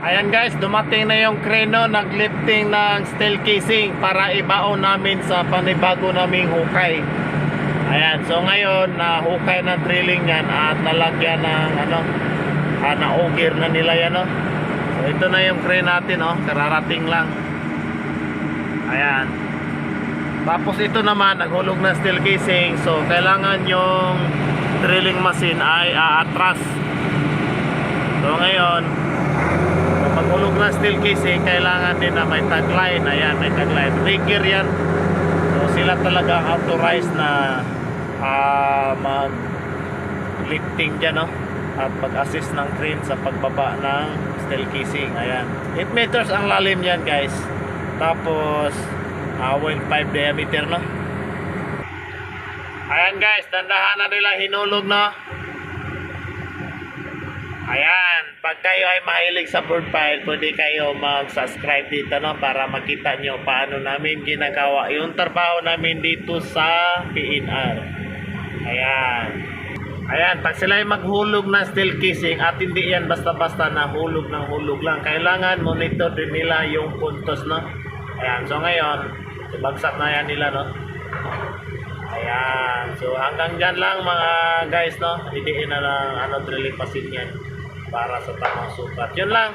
Ayan guys, dumating na yung kreno, naglifting ng steel casing para ibaon namin sa panibago naming hukay. Ayan, so ngayon na hukay na drilling yan at nalagyan ng na-ogir na nila yan, no? So ito na yung crane natin, oh, kararating lang. Ayan. Tapos ito naman, naghulog na steel casing, so kailangan yung drilling machine ay aatras. So ngayon, paghulog na steel casing, kailangan din na may tagline. Ayan, may tagline. Rigger yan. So sila talaga authorized na mag-lifting dyan, no? At mag-assist ng crane sa pagbaba ng steel casing. Ayan, 8 meters ang lalim yan guys. Tapos 1.5 diameter, no? Ayan guys, dandahan na nila hinulog, no? Ayan, pag kayo ay mahilig sa bird file, pwede kayo mag-subscribe dito, no? Para makita nyo paano namin ginagawa yung trabaho namin dito sa PNR. Ayan. Ayan, pag sila ay maghulog na steel casing, at hindi yan basta-basta na hulog ng hulog lang. Kailangan monitor din nila yung puntos, no? Ayan, so ngayon, bagsak na yan nila, no? Ayan, so hanggang dyan lang mga guys, no? Hidiin na ng drilling machine yan para sa tamang sukat. Yun lang.